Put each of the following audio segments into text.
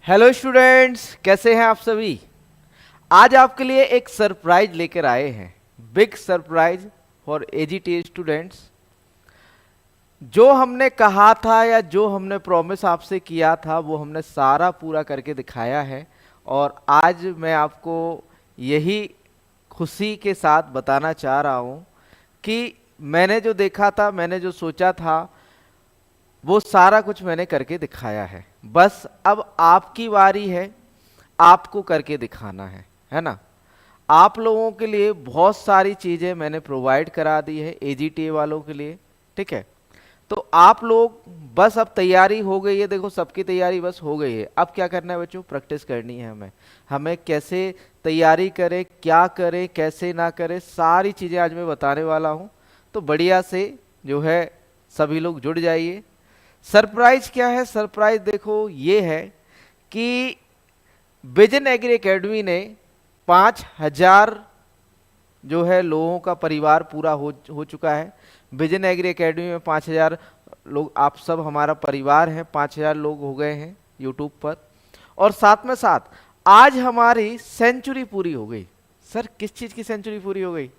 Hello students, कैसे हैं आप सभी। आज आपके लिए एक सरप्राइज लेकर आए हैं। Big surprise for AGT students. जो हमने कहा था या जो हमने प्रॉमिस आपसे किया था वो हमने सारा पूरा करके दिखाया है। और आज मैं आपको यही खुशी के साथ बताना चाह रहा हूँ कि मैंने जो देखा था, मैंने जो सोचा था, वो सारा कुछ मैंने करके दिखाया है। बस अब आपकी बारी है, आपको करके दिखाना है ना। आप लोगों के लिए बहुत सारी चीजें मैंने प्रोवाइड करा दी है एजीटीए वालों के लिए। ठीक है, तो आप लोग बस अब तैयारी हो गई है। देखो, सबकी तैयारी बस हो गई है। अब क्या करना है बच्चों, प्रैक्टिस करनी है हमें। हमें कैसे तैयारी करें, क्या करें, कैसे ना करें, सारी चीजें आज मैं बताने वाला हूं। तो बढ़िया से जो है सभी लोग जुड़ जाइए। सरप्राइज क्या है, सरप्राइज देखो ये है कि विजन एग्री एकेडमी ने 5,000 जो है लोगों का परिवार पूरा हो चुका है। विजन एग्री एकेडमी में 5,000 लोग, आप सब हमारा परिवार हैं। 5,000 लोग हो गए हैं यूट्यूब पर। और साथ में साथ आज हमारी सेंचुरी पूरी हो गई। सर, किस चीज की सेंचुरी पूरी हो गई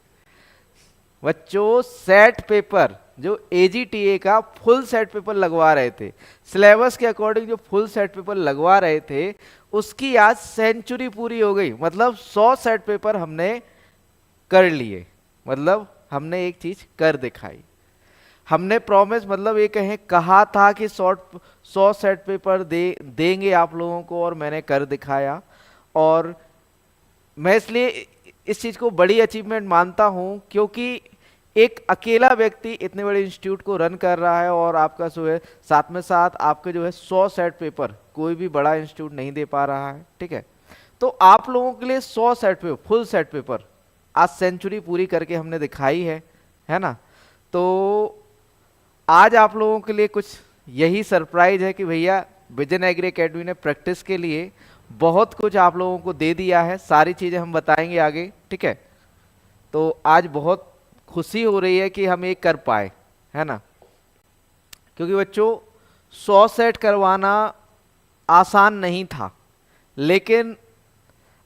बच्चों? सेट पेपर, जो एजीटीए का फुल सेट पेपर लगवा रहे थे, सिलेबस के अकॉर्डिंग जो फुल सेट पेपर लगवा रहे थे, उसकी आज सेंचुरी पूरी हो गई। मतलब 100 सेट पेपर हमने कर लिए। मतलब हमने एक चीज कर दिखाई। हमने प्रॉमिस, मतलब ये कहें, कहा था कि 100 सेट पेपर देंगे आप लोगों को, और मैंने कर दिखाया। और मैं इसलिए इस चीज को बड़ी अचीवमेंट मानता हूं क्योंकि एक अकेला व्यक्ति इतने बड़े इंस्टीट्यूट को रन कर रहा है। और आपका जो है साथ में साथ आपके जो है 100 सेट पेपर कोई भी बड़ा इंस्टीट्यूट नहीं दे पा रहा है। ठीक है, तो आप लोगों के लिए 100 set paper, full set paper, आज सेंचुरी पूरी करके हमने दिखाई है ना। तो आज आप लोगों के लिए कुछ यही सरप्राइज है कि भैया विजन एग्री एकेडमी ने प्रैक्टिस के लिए बहुत कुछ आप लोगों को दे दिया है। सारी चीजें हम बताएंगे आगे। ठीक है, तो आज बहुत खुशी हो रही है कि हम ये कर पाए, है ना। क्योंकि बच्चों 100 सेट करवाना आसान नहीं था, लेकिन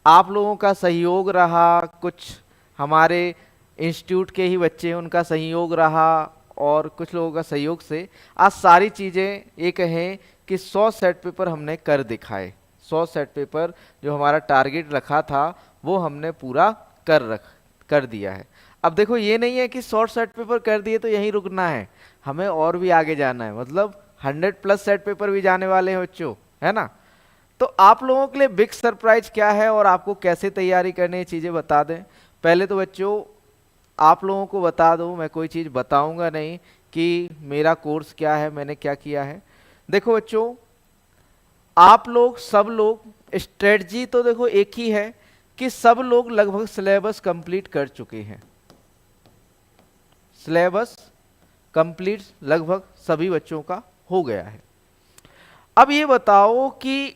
आप लोगों का सहयोग रहा, कुछ हमारे इंस्टीट्यूट के ही बच्चे हैं उनका सहयोग रहा, और कुछ लोगों का सहयोग से आज सारी चीज़ें ये कहें कि 100 सेट पेपर हमने कर दिखाए। 100 सेट पेपर जो हमारा टारगेट रखा था वो हमने पूरा कर दिया है। अब देखो, ये नहीं है कि 100 सेट पेपर कर दिए तो यहीं रुकना है, हमें और भी आगे जाना है। मतलब 100+ सेट पेपर भी जाने वाले हैं बच्चों, है ना। तो आप लोगों के लिए बिग सरप्राइज क्या है और आपको कैसे तैयारी करनी है, चीजें बता दें। पहले तो बच्चों आप लोगों को बता दूं, मैं कोई चीज बताऊंगा नहीं कि मेरा कोर्स क्या है, मैंने क्या किया है। देखो बच्चों, आप लोग सब लोग, स्ट्रेटजी तो देखो एक ही है कि सब लोग लगभग सिलेबस कंप्लीट कर चुके हैं। सिलेबस कंप्लीट लगभग सभी बच्चों का हो गया है। अब ये बताओ कि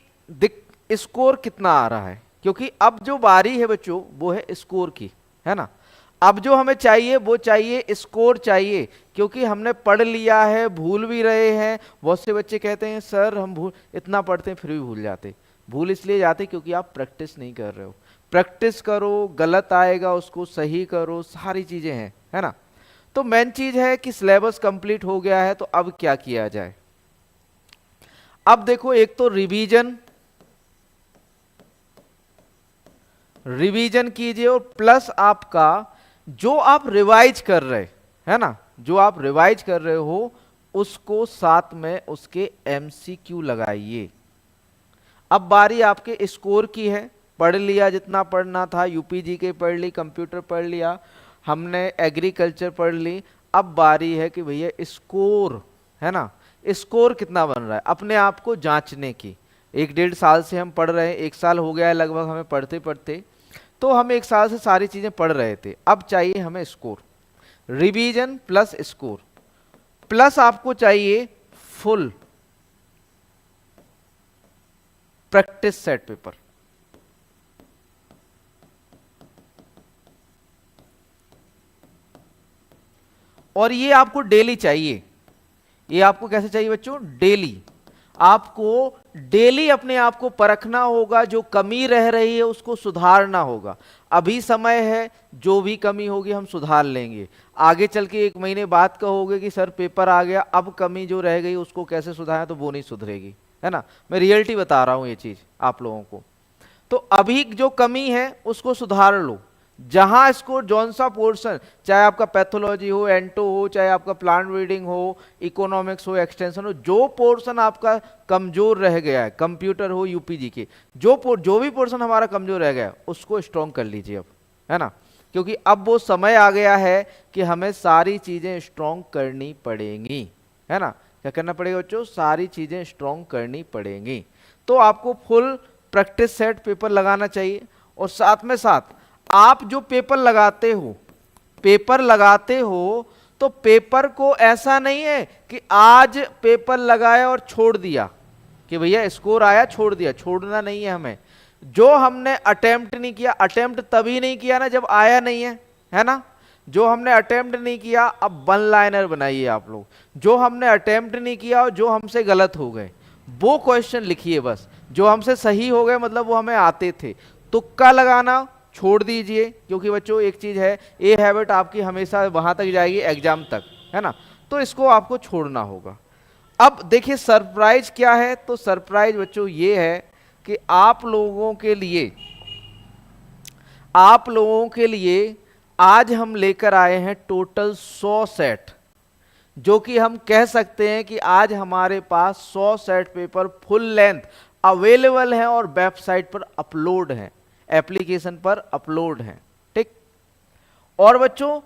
स्कोर कितना आ रहा है, क्योंकि अब जो बारी है बच्चों वो है स्कोर की, है ना। अब जो हमें चाहिए वो चाहिए स्कोर चाहिए, क्योंकि हमने पढ़ लिया है, भूल भी रहे हैं। बहुत से बच्चे कहते हैं सर हम भूल, इतना पढ़ते हैं फिर भी भूल जाते। भूल इसलिए जाते क्योंकि आप प्रैक्टिस नहीं कर रहे हो। प्रैक्टिस करो, गलत आएगा उसको सही करो, सारी चीजें हैं, है ना। तो मेन चीज है कि सिलेबस कंप्लीट हो गया है, तो अब क्या किया जाए। अब देखो, एक तो रिवीजन रिवीजन कीजिए, और प्लस आपका जो आप रिवाइज कर रहे, है ना, जो आप रिवाइज कर रहे हो उसको साथ में उसके एमसीक्यू लगाइए। अब बारी आपके स्कोर की है। पढ़ लिया जितना पढ़ना था, यूपीजी के पढ़ ली, कंप्यूटर पढ़ लिया, हमने एग्रीकल्चर पढ़ ली। अब बारी है कि भैया स्कोर, है ना, स्कोर कितना बन रहा है अपने आप को जांचने की। 1-1.5 साल से हम पढ़ रहे हैं, 1 साल हो गया है लगभग हमें पढ़ते पढ़ते। तो हम 1 साल से सारी चीजें पढ़ रहे थे, अब चाहिए हमें score. Revision plus score, plus आपको चाहिए फुल प्रैक्टिस सेट पेपर। और ये आपको डेली चाहिए। ये आपको कैसे चाहिए बच्चों, डेली। आपको डेली अपने आप को परखना होगा, जो कमी रह रही है उसको सुधारना होगा। अभी समय है, जो भी कमी होगी हम सुधार लेंगे। आगे चल के 1 महीने बाद कहोगे कि सर पेपर आ गया, अब कमी जो रह गई उसको कैसे सुधारें, तो वो नहीं सुधरेगी, है ना। मैं रियलिटी बता रहा हूं ये चीज आप लोगों को। तो अभी जो कमी है उसको सुधार लो। जहां इसको जौन सा पोर्शन, चाहे आपका पैथोलॉजी हो, एंटो हो, चाहे आपका प्लांट ब्रीडिंग हो, इकोनॉमिक्स हो, एक्सटेंशन हो, जो पोर्शन आपका कमजोर रह गया है, कंप्यूटर हो, यूपीजी के, जो भी पोर्शन हमारा कमजोर रह गया है उसको स्ट्रॉन्ग कर लीजिए अब, है ना। क्योंकि अब वो समय आ गया है कि हमें सारी चीजें स्ट्रॉन्ग करनी पड़ेंगी, है ना। क्या करना पड़ेगा बच्चों? सारी चीजें स्ट्रॉन्ग करनी पड़ेंगी। तो आपको फुल प्रैक्टिस सेट पेपर लगाना चाहिए। और साथ में साथ आप जो पेपर लगाते हो तो पेपर को ऐसा नहीं है कि आज पेपर लगाया और छोड़ दिया कि भैया स्कोर आया छोड़ दिया, छोड़ना नहीं है हमें। जो हमने अटेम्प्ट नहीं किया, अटेम्प्ट तभी नहीं किया ना जब आया नहीं है ना। जो हमने अटेम्प्ट नहीं किया, अब 1 लाइनर बनाइए आप लोग। जो हमने अटेम्प्ट नहीं किया और जो हमसे गलत हो गए वो क्वेश्चन लिखिए बस। जो हमसे सही हो गए मतलब वो हमें आते थे। तुक्का लगाना छोड़ दीजिए, क्योंकि बच्चों एक चीज है, ये हैबिट आपकी हमेशा वहां तक जाएगी एग्जाम तक, है ना। तो इसको आपको छोड़ना होगा। अब देखिए सरप्राइज क्या है। तो सरप्राइज बच्चों ये है कि आप लोगों के लिए आज हम लेकर आए हैं टोटल 100 सेट, जो कि हम कह सकते हैं कि आज हमारे पास 100 set paper full length available हैं और वेबसाइट पर अपलोड हैं, एप्लीकेशन पर अपलोड हैं, ठीक। और बच्चों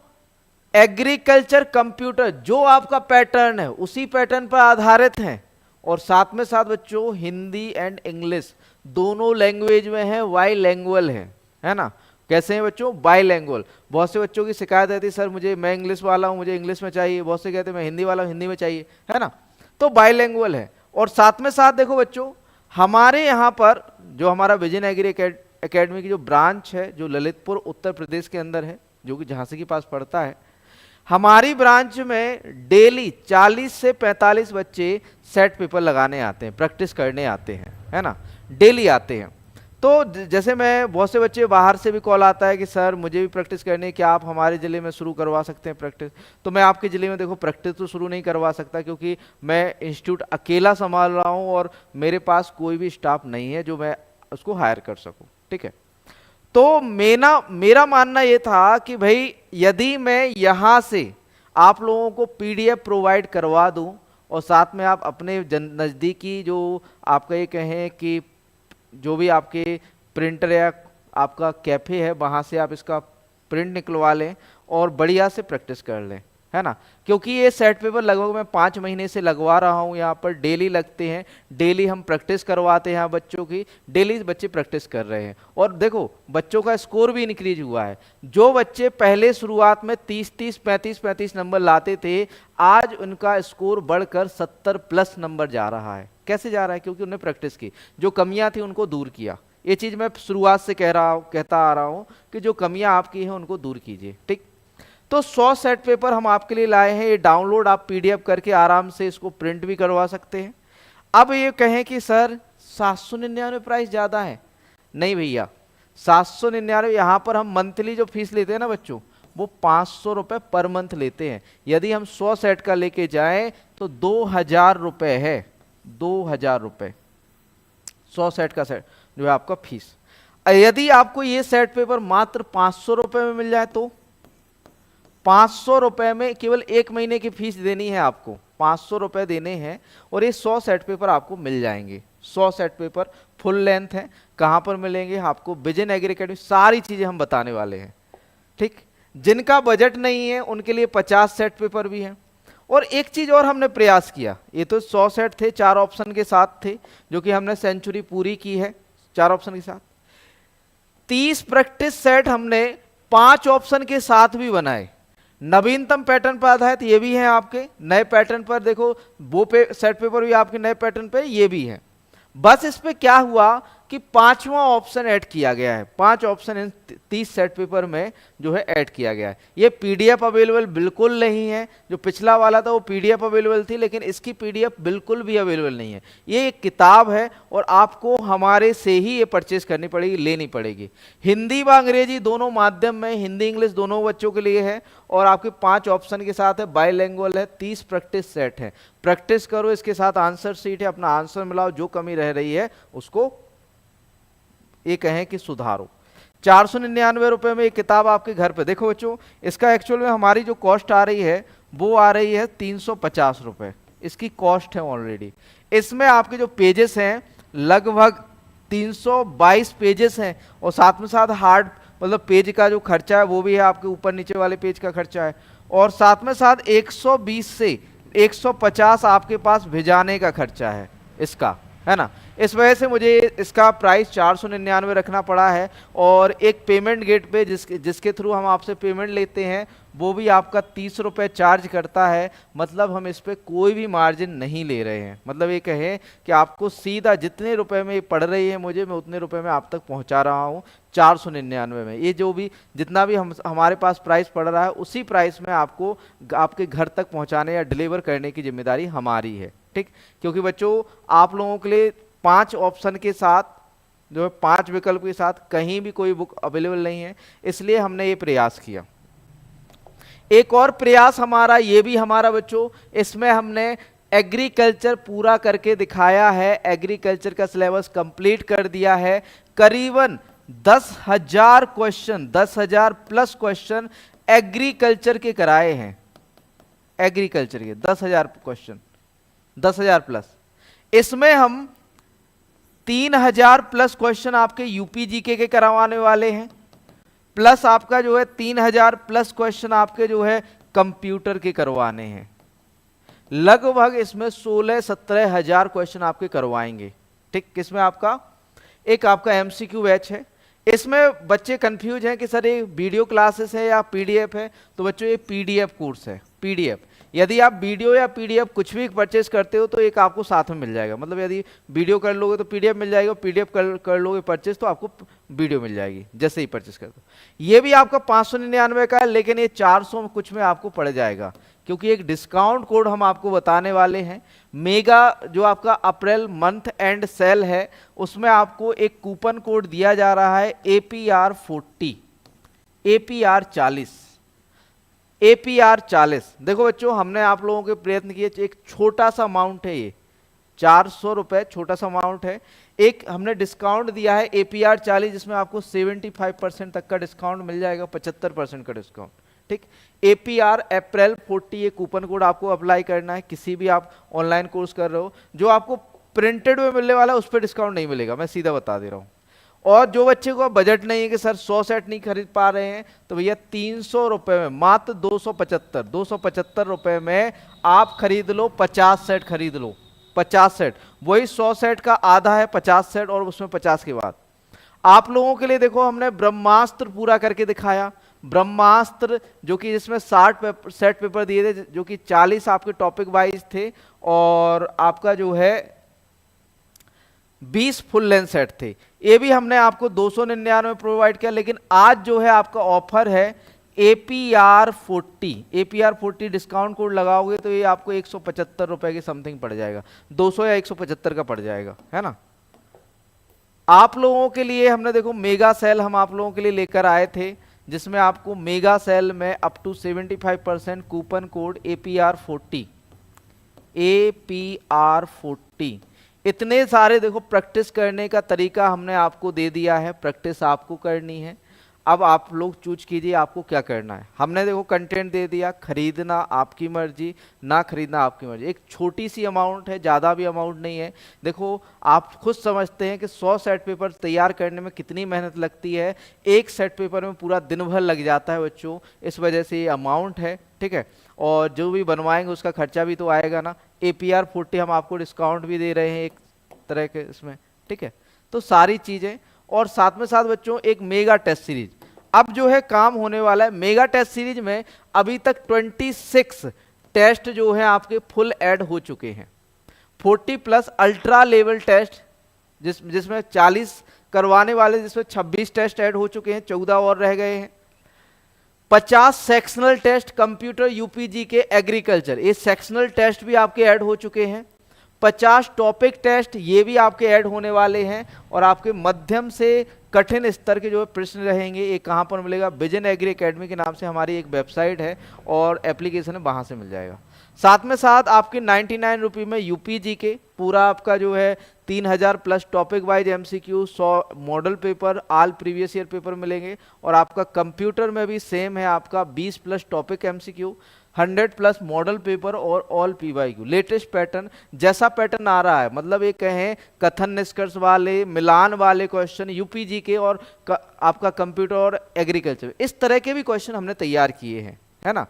एग्रीकल्चर कंप्यूटर जो आपका पैटर्न है उसी पैटर्न पर आधारित हैं। और साथ में साथ बच्चों हिंदी एंड इंग्लिश दोनों लैंग्वेज में है, बाइलैंग्वेल है ना। कैसे हैं बच्चों? बाइलैंग्वेल। बहुत से बच्चों की शिकायत रहती है सर मैं इंग्लिश वाला हूं, मुझे इंग्लिश में चाहिए। बहुत से कहते हैं मैं हिंदी वाला हूं, हिंदी में चाहिए, है ना। तो बाइलैंग्वेल है। और साथ में साथ देखो बच्चों, हमारे यहाँ पर जो हमारा विजन एग्री एकेडमी की जो ब्रांच है, जो ललितपुर उत्तर प्रदेश के अंदर है, जो कि झांसी के पास पड़ता है, हमारी ब्रांच में डेली 40 से 45 बच्चे सेट पेपर लगाने आते हैं, प्रैक्टिस करने आते हैं, है ना, डेली आते हैं। तो जैसे मैं बहुत से बच्चे बाहर से भी कॉल आता है कि सर मुझे भी प्रैक्टिस करनी है, क्या आप हमारे ज़िले में शुरू करवा सकते हैं प्रैक्टिस। तो मैं आपके ज़िले में देखो प्रैक्टिस तो शुरू नहीं करवा सकता, क्योंकि मैं इंस्टीट्यूट अकेला संभाल रहा हूँ और मेरे पास कोई भी स्टाफ नहीं है जो मैं उसको हायर कर सकूँ, ठीक है। तो मेरा मानना ये था कि भाई यदि मैं यहाँ से आप लोगों को PDF प्रोवाइड करवा दूँ और साथ में आप अपने नज़दीकी जो आपका ये कहें कि जो भी आपके प्रिंटर या आपका कैफे है वहाँ से आप इसका प्रिंट निकलवा लें और बढ़िया से प्रैक्टिस कर लें, है ना। क्योंकि ये सेट पेपर लगभग मैं 5 महीने से लगवा रहा हूँ, यहाँ पर डेली लगते हैं, डेली हम प्रैक्टिस करवाते हैं यहाँ बच्चों की, डेली बच्चे प्रैक्टिस कर रहे हैं। और देखो बच्चों का स्कोर भी इंक्रीज हुआ है। जो बच्चे पहले शुरुआत में 30-30, 35-35 नंबर लाते थे, आज उनका स्कोर बढ़कर 70+ नंबर जा रहा है। कैसे जा रहा है? क्योंकि उन्होंने प्रैक्टिस की, जो कमियां थी उनको दूर किया। ये चीज मैं शुरुआत से कहता आ रहा हूं कि जो कमियां आपकी हैं उनको दूर कीजिए, ठीक। तो 100 सेट पेपर हम आपके लिए लाए हैं। ये डाउनलोड आप PDF करके आराम से इसको प्रिंट भी करवा सकते हैं। अब ये कहें कि सर 799 प्राइस ज्यादा है, नहीं भैया, 799 यहाँ पर हम मंथली जो फीस लेते हैं ना बच्चों, वो 500 रुपए पर मंथ लेते हैं। यदि हम 100 सेट का लेके जाएं तो 2000 रुपए है, 2000 रुपए 100 सेट का सेट जो है आपका फीस। यदि आपको ये सेट पेपर मात्र 500 रुपए में मिल जाए तो 500 रुपए में केवल 1 महीने की फीस देनी है आपको, 500 रुपए देने हैं और ये 100 सेट पेपर आपको मिल जाएंगे। 100 सेट पेपर फुल लेंथ है। कहां पर मिलेंगे आपको? Vision agri academy. सारी चीजें हम बताने वाले हैं, ठीक। जिनका बजट नहीं है उनके लिए 50 सेट पेपर भी हैं। और एक चीज और हमने प्रयास किया, ये तो 100 सेट थे, 4 ऑप्शन के साथ थे, जो कि हमने सेंचुरी पूरी की है 4 ऑप्शन के साथ। 30 प्रैक्टिस सेट हमने 5 ऑप्शन के साथ भी बनाए। नवीनतम पैटर्न पर आधारित ये भी हैं आपके, नए पैटर्न पर देखो वो सेट पेपर भी आपके नए पैटर्न पे ये भी है। बस इस पे क्या हुआ कि पांचवा ऑप्शन ऐड किया गया है। 5 ऑप्शन इन 30 सेट पेपर में जो है ऐड किया गया है। ये पीडीएफ अवेलेबल बिल्कुल नहीं है। जो पिछला वाला था वो पीडीएफ अवेलेबल थी, लेकिन इसकी पीडीएफ बिल्कुल भी अवेलेबल नहीं है। ये एक किताब है और आपको हमारे से ही ये परचेज करनी पड़ेगी, लेनी पड़ेगी। हिंदी व अंग्रेजी दोनों माध्यम में, हिंदी इंग्लिश दोनों बच्चों के लिए है और आपके 5 ऑप्शन के साथ है, बाइलैंग्वेज है, 30 प्रैक्टिस सेट है। प्रैक्टिस करो, इसके साथ आंसर शीट है, अपना आंसर मिलाओ, जो कमी रह रही है उसको ये कहें कि सुधारो। 499 रुपए में ये किताब आपके घर पे। देखो बच्चों, इसका एक्चुअल में हमारी जो कॉस्ट आ रही है वो आ रही है 350 रुपए, इसकी कॉस्ट है ऑलरेडी। इसमें आपके जो पेजेस हैं लगभग 322 पेजेस हैं और साथ में साथ हार्ड मतलब पेज का जो खर्चा है वो भी है, आपके ऊपर नीचे वाले पेज का खर्चा है, और साथ में साथ 120 से 150 आपके पास भिजाने का खर्चा है इसका, है ना। इस वजह से मुझे इसका प्राइस 499 रखना पड़ा है। और एक पेमेंट गेट पे जिसके थ्रू हम आपसे पेमेंट लेते हैं वो भी आपका 30 रुपये चार्ज करता है। मतलब हम इस पे कोई भी मार्जिन नहीं ले रहे हैं। मतलब ये कहें कि आपको सीधा जितने रुपए में ये पड़ रही है मुझे, मैं उतने रुपए में आप तक पहुंचा रहा हूँ 499 में। ये जो भी जितना भी हमारे पास प्राइस पड़ रहा है उसी प्राइस में आपको आपके घर तक पहुंचाने या डिलीवर करने की जिम्मेदारी हमारी है, ठीक। क्योंकि बच्चों आप लोगों के लिए 5 ऑप्शन के साथ जो है 5 विकल्प के साथ कहीं भी कोई बुक अवेलेबल नहीं है, इसलिए हमने ये प्रयास किया। एक और प्रयास हमारा ये भी हमारा बच्चों, इसमें हमने एग्रीकल्चर पूरा करके दिखाया है। एग्रीकल्चर का सिलेबस कंप्लीट कर दिया है। करीबन 10,000 क्वेश्चन, 10,000 प्लस क्वेश्चन एग्रीकल्चर के कराए हैं। एग्रीकल्चर के 10,000 क्वेश्चन, 10,000 प्लस। इसमें हम 3,000 प्लस क्वेश्चन आपके यूपी जीके के करवाने वाले हैं, प्लस आपका जो है 3,000 प्लस क्वेश्चन आपके जो है कंप्यूटर के करवाने हैं। लगभग इसमें 16-17 हजार क्वेश्चन आपके करवाएंगे, ठीक। किसमें आपका एक आपका एमसीक्यू बैच है। इसमें बच्चे कंफ्यूज हैं कि सर ये वीडियो क्लासेस है या पीडीएफ है। तो बच्चों ये पीडीएफ कोर्स है, पीडीएफ। यदि आप वीडियो या पीडीएफ कुछ भी परचेस करते हो तो एक आपको साथ में मिल जाएगा। मतलब यदि वीडियो कर लोगे तो पीडीएफ मिल जाएगा, पीडीएफ कर लोगे परचेस तो आपको वीडियो मिल जाएगी जैसे ही परचेस करते हो। ये भी आपका 599 का है, लेकिन ये 400 कुछ में आपको पड़ जाएगा, क्योंकि एक डिस्काउंट कोड हम आपको बताने वाले हैं। मेगा जो आपका अप्रैल मंथ एंड सेल है उसमें आपको एक कूपन कोड दिया जा रहा है APR 40, APR 40, APR 40। देखो बच्चों, हमने आप लोगों के प्रयत्न किए, एक छोटा सा अमाउंट है ये, 400 रुपए छोटा सा अमाउंट है। एक हमने डिस्काउंट दिया है APR 40, जिसमें आपको 75% तक का डिस्काउंट मिल जाएगा, 75% का डिस्काउंट, ठीक। APR अप्रैल 40 ये कूपन कोड आपको अप्लाई करना है। किसी भी आप ऑनलाइन कोर्स कर रहे हो, जो आपको प्रिंटेड में मिलने वाला है उस पर डिस्काउंट नहीं मिलेगा, मैं सीधा बता दे रहा हूँ। और जो बच्चे को बजट नहीं है कि सर 100 सेट नहीं खरीद पा रहे हैं, तो भैया 300 रुपए में, मात्र 275 रुपए में आप खरीद लो, 50 सेट खरीद लो, 50 सेट। वही 100 सेट का आधा है 50 सेट, और उसमें 50 के बाद आप लोगों के लिए देखो हमने ब्रह्मास्त्र पूरा करके दिखाया। ब्रह्मास्त्र जो कि जिसमें 60 सेट पेपर दिए थे, जो कि 40 आपके टॉपिक वाइज थे, और आपका जो है 20 फुल लेंथ सेट थे। ये भी हमने आपको 299 में प्रोवाइड किया। लेकिन आज जो है आपका ऑफर है APR 40, APR 40 डिस्काउंट कोड लगाओगे तो ये आपको 175 रुपए के समथिंग पड़ जाएगा, 200 या 175 का पड़ जाएगा, है ना। आप लोगों के लिए हमने देखो मेगा सेल हम आप लोगों के लिए लेकर आए थे, जिसमें आपको मेगा सेल में up to 75% coupon code APR 40, APR 40। इतने सारे देखो प्रैक्टिस करने का तरीका हमने आपको दे दिया है। प्रैक्टिस आपको करनी है। अब आप लोग चूज कीजिए आपको क्या करना है। हमने देखो कंटेंट दे दिया, खरीदना आपकी मर्जी, ना खरीदना आपकी मर्जी। एक छोटी सी अमाउंट है, ज़्यादा भी अमाउंट नहीं है। देखो आप खुद समझते हैं कि 100 सेट पेपर तैयार करने में कितनी मेहनत लगती है। एक सेट पेपर में पूरा दिन भर लग जाता है बच्चों, इस वजह से ये अमाउंट है, ठीक है। और जो भी बनवाएंगे उसका खर्चा भी तो आएगा ना। APR 40 हम आपको डिस्काउंट भी दे रहे हैं एक तरह के इसमें, ठीक है। तो सारी चीज़ें, और साथ में साथ बच्चों एक मेगा टेस्ट सीरीज अब जो है काम होने वाला है। मेगा टेस्ट सीरीज में अभी तक 26 टेस्ट जो है आपके फुल ऐड हो चुके हैं। 40 प्लस अल्ट्रा लेवल टेस्ट जिसमें 40 करवाने वाले, जिसमें 26 टेस्ट ऐड हो चुके हैं, 14 और रह गए हैं। 50 सेक्शनल टेस्ट कंप्यूटर यूपीजी के एग्रीकल्चर, ये सेक्शनल टेस्ट भी आपके ऐड हो चुके हैं। 50 टॉपिक टेस्ट ये भी आपके ऐड होने वाले हैं। और आपके मध्यम से कठिन स्तर के जो प्रश्न रहेंगे, ये कहाँ पर मिलेगा? विजन एग्री एकेडमी के नाम से हमारी एक वेबसाइट है और एप्लीकेशन है, वहाँ से मिल जाएगा। साथ में साथ आपके 99 रुपये में यूपीजी के पूरा आपका जो है 3000 plus topic wise MCQ, 100 model paper, all previous year paper मिलेंगे। और आपका कंप्यूटर में भी सेम है, आपका 20 plus topic MCQ, 100 plus model paper और ऑल पीवाईक्यू। लेटेस्ट पैटर्न, जैसा पैटर्न आ रहा है, मतलब ये कहें कथन निष्कर्ष वाले, मिलान वाले क्वेश्चन यूपीजी के और आपका कंप्यूटर और एग्रीकल्चर, इस तरह के भी क्वेश्चन हमने तैयार किए हैं, है ना,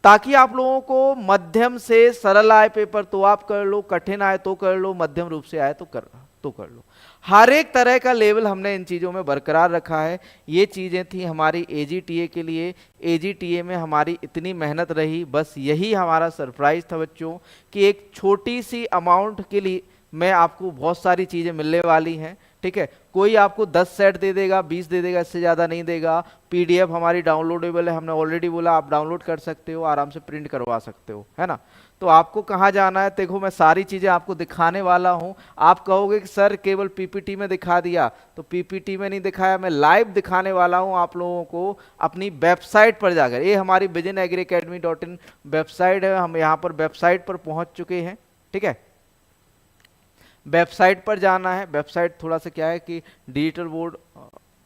ताकि आप लोगों को मध्यम से सरल आए पेपर तो आप कर लो, कठिन आए तो कर लो, मध्यम रूप से आए तो कर लो। हर एक तरह का लेवल हमने इन चीज़ों में बरकरार रखा है। ये चीज़ें थी हमारी एजीटीए के लिए। एजीटीए में हमारी इतनी मेहनत रही, बस यही हमारा सरप्राइज था बच्चों कि एक छोटी सी अमाउंट के लिए में आपको बहुत सारी चीज़ें मिलने वाली हैं। ठीक है, कोई आपको 10 सेट दे देगा, 20 दे देगा, इससे ज़्यादा नहीं देगा। पीडीएफ हमारी डाउनलोडेबल है, हमने ऑलरेडी बोला, आप डाउनलोड कर सकते हो, आराम से प्रिंट करवा सकते हो, है ना। तो आपको कहाँ जाना है? देखो, मैं सारी चीज़ें आपको दिखाने वाला हूँ। आप कहोगे कि सर केवल पीपीटी में दिखा दिया, तो पीपीटी में नहीं दिखाया, मैं लाइव दिखाने वाला हूँ आप लोगों को अपनी वेबसाइट पर जाकर। ये हमारी विजन एग्री academy.in वेबसाइट है, हम यहाँ पर वेबसाइट पर पहुँच चुके हैं। ठीक है, वेबसाइट पर जाना है। वेबसाइट थोड़ा सा क्या है कि डिजिटल बोर्ड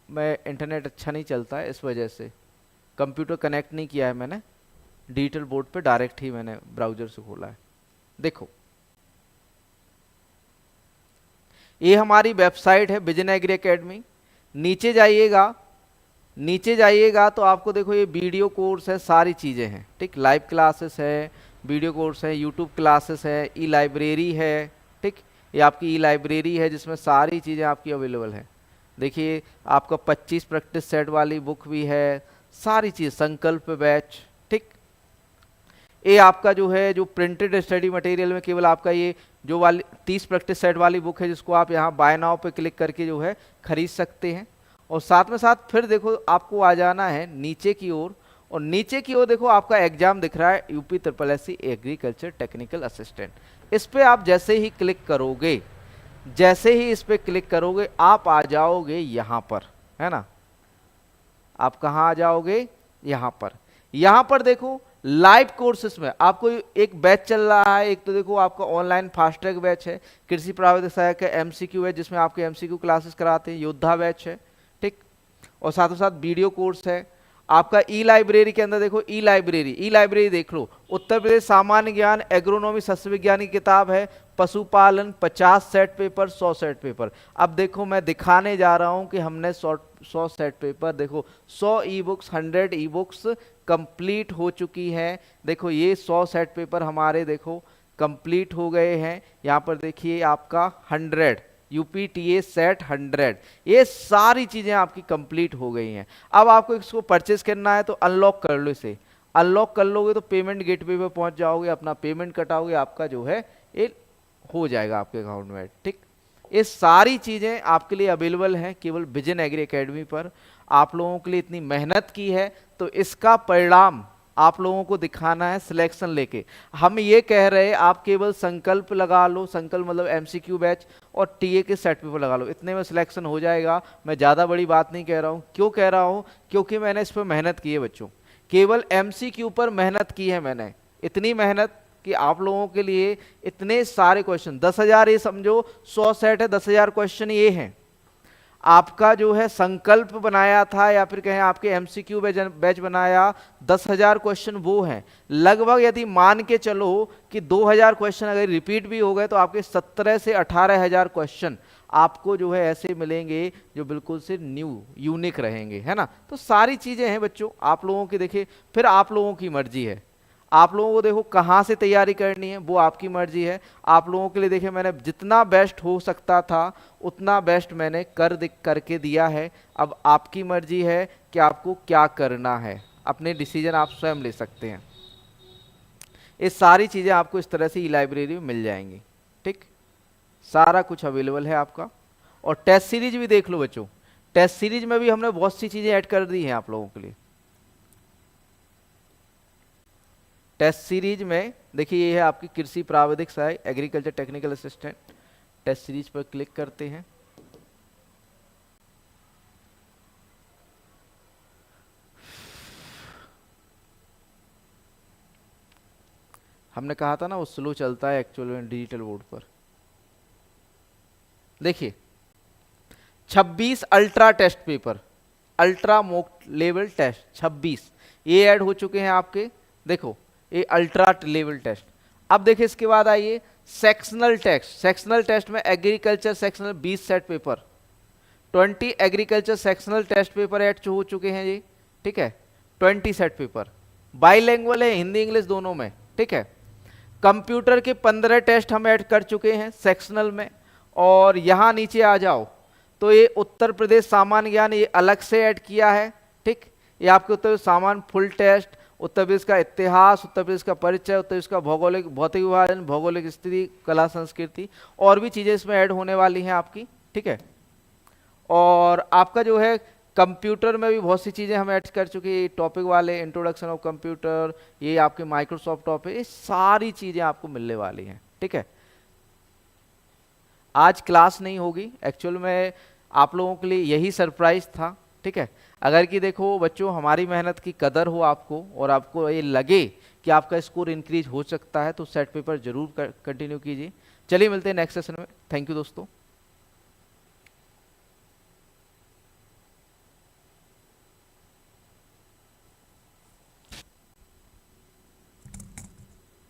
में इंटरनेट अच्छा नहीं चलता है, इस वजह से कंप्यूटर कनेक्ट नहीं किया है मैंने, डिजिटल बोर्ड पे डायरेक्ट ही मैंने ब्राउजर से खोला है। देखो, ये हमारी वेबसाइट है विजन एग्री एकेडमी। नीचे जाइएगा तो आपको देखो ये वीडियो कोर्स है, सारी चीज़ें हैं। ठीक, लाइव क्लासेस है, वीडियो कोर्स है, यूट्यूब क्लासेस है, ई लाइब्रेरी है। ठीक, ये आपकी ई लाइब्रेरी है जिसमें सारी चीज़ें आपकी अवेलेबल है। देखिए, आपका 25 प्रैक्टिस सेट वाली बुक भी है, सारी चीज़, संकल्प बैच। ठीक, ये आपका जो है जो प्रिंटेड स्टडी मटेरियल में केवल आपका ये जो वाली 30 प्रैक्टिस सेट वाली बुक है, जिसको आप यहाँ बाय नाउ पे क्लिक करके जो है खरीद सकते हैं। और साथ में साथ फिर देखो, आपको आ जाना है नीचे की ओर, और नीचे की ओर देखो आपका एग्जाम दिख रहा है, UP SSC agriculture technical assistant. इस पे आप जैसे ही क्लिक करोगे, आप आ जाओगे यहाँ पर, है ना। आप कहाँ आ जाओगे? यहाँ पर देखो लाइव कोर्सेस में आपको एक बैच चल रहा है। एक तो देखो आपका ऑनलाइन फास्ट ट्रैक बैच है, कृषि प्राविधिक सहायक का एमसीक्यू है, जिसमें आपके एमसीक्यू क्लासेस कराते हैं, योद्धा बैच है। ठीक, और साथ ही साथ वीडियो कोर्स है। आपका ई लाइब्रेरी के अंदर देखो, ई लाइब्रेरी देख लो, उत्तर प्रदेश सामान्य ज्ञान, एग्रोनॉमी, सस्य विज्ञान की किताब है, पशुपालन, 50 सेट पेपर, 100 सेट पेपर। अब देखो, मैं दिखाने जा रहा हूं कि हमने 100 सेट पेपर, देखो 100 e books, 100 e books complete हो चुकी है। देखो ये 100 सेट पेपर हमारे देखो कंप्लीट हो गए हैं। यहाँ पर देखिए आपका 100 यूपीटीए सेट 100, ये सारी चीज़ें आपकी कंप्लीट हो गई हैं। अब आपको इसको परचेज करना है तो अनलॉक कर लो। इसे अनलॉक कर लोगे तो पेमेंट गेटवे पे पहुंच जाओगे, अपना पेमेंट कटाओगे, आपका जो है ये हो जाएगा आपके अकाउंट में। ठीक, ये सारी चीज़ें आपके लिए अवेलेबल हैं केवल विजन एग्री एकेडमी पर। आप लोगों के लिए इतनी मेहनत की है तो इसका परिणाम आप लोगों को दिखाना है सिलेक्शन लेके। हम ये कह रहे हैं आप केवल संकल्प लगा लो, संकल्प मतलब एमसीक्यू बैच और टीए के सेट पेपर लगा लो, इतने में सिलेक्शन हो जाएगा। मैं ज़्यादा बड़ी बात नहीं कह रहा हूँ। क्यों कह रहा हूँ? क्योंकि मैंने इस पर मेहनत की है बच्चों, केवल एमसीक्यू पर मेहनत की है मैंने, इतनी मेहनत कि आप लोगों के लिए इतने सारे क्वेश्चन, 10,000, ये समझो 100 सेट है, 10,000 क्वेश्चन ये हैं। आपका जो है संकल्प बनाया था या फिर कहें आपके एमसीक्यू बैच बनाया, 10,000 क्वेश्चन वो हैं। लगभग यदि मान के चलो कि 2,000 क्वेश्चन अगर रिपीट भी हो गए तो आपके 17 से 18,000 क्वेश्चन आपको जो है ऐसे मिलेंगे जो बिल्कुल से न्यू यूनिक रहेंगे, है ना। तो सारी चीज़ें हैं बच्चों आप लोगों की। देखिए, फिर आप लोगों की मर्जी है, आप लोगों को देखो कहाँ से तैयारी करनी है, वो आपकी मर्जी है। आप लोगों के लिए देखिए मैंने जितना बेस्ट हो सकता था उतना बेस्ट मैंने करके दिया है। अब आपकी मर्जी है कि आपको क्या करना है, अपने डिसीजन आप स्वयं ले सकते हैं। ये सारी चीज़ें आपको इस तरह से ई लाइब्रेरी में मिल जाएंगी। ठीक, सारा कुछ अवेलेबल है आपका। और टेस्ट सीरीज भी देख लो बच्चों, टेस्ट सीरीज में भी हमने बहुत सी चीजें ऐड कर दी हैं आप लोगों के लिए। टेस्ट सीरीज में देखिए ये है आपकी कृषि प्राविधिक सहायक agriculture technical assistant, test series पर क्लिक करते हैं। हमने कहा था ना वो स्लो चलता है एक्चुअल में डिजिटल बोर्ड पर। देखिए 26 ultra test paper, ultra mock level test 26 ये ऐड हो चुके हैं आपके। देखो ये अल्ट्रा लेवल टेस्ट। अब देखिए इसके बाद आइए सेक्शनल टेस्ट। सेक्शनल टेस्ट में agriculture sectional 20 set paper, 20 agriculture sectional test paper add हो चुके हैं जी, ठीक है, 20 सेट पेपर। बाईलैंग्वेज है, हिंदी इंग्लिश दोनों में, ठीक है। कंप्यूटर के 15 टेस्ट हम ऐड कर चुके हैं सेक्शनल में। और यहाँ नीचे आ जाओ तो ये उत्तर प्रदेश सामान्य ज्ञान ये अलग से ऐड किया है, ठीक। ये आपके उत्तर प्रदेश सामान्य फुल टेस्ट, उत्तर प्रदेश का इतिहास, उत्तर प्रदेश का परिचय, उत्तर प्रदेश का भौगोलिक भौतिक विभाजन, भौगोलिक स्थिति, कला संस्कृति, और भी चीज़ें इसमें ऐड होने वाली हैं आपकी, ठीक है। और आपका जो है कंप्यूटर में भी बहुत सी चीज़ें हम ऐड कर चुके हैं, टॉपिक वाले इंट्रोडक्शन ऑफ कंप्यूटर, ये आपके माइक्रोसॉफ्ट टॉपिक, ये सारी चीज़ें आपको मिलने वाली हैं, ठीक है। आज क्लास नहीं होगी, एक्चुअल में आप लोगों के लिए यही सरप्राइज था, ठीक है। अगर कि देखो बच्चों हमारी मेहनत की कदर हो आपको और आपको ये लगे कि आपका स्कोर इंक्रीज हो सकता है तो सेट पेपर जरूर कंटिन्यू कीजिए। चलिए मिलते हैं नेक्स्ट सेशन में। थैंक यू दोस्तों।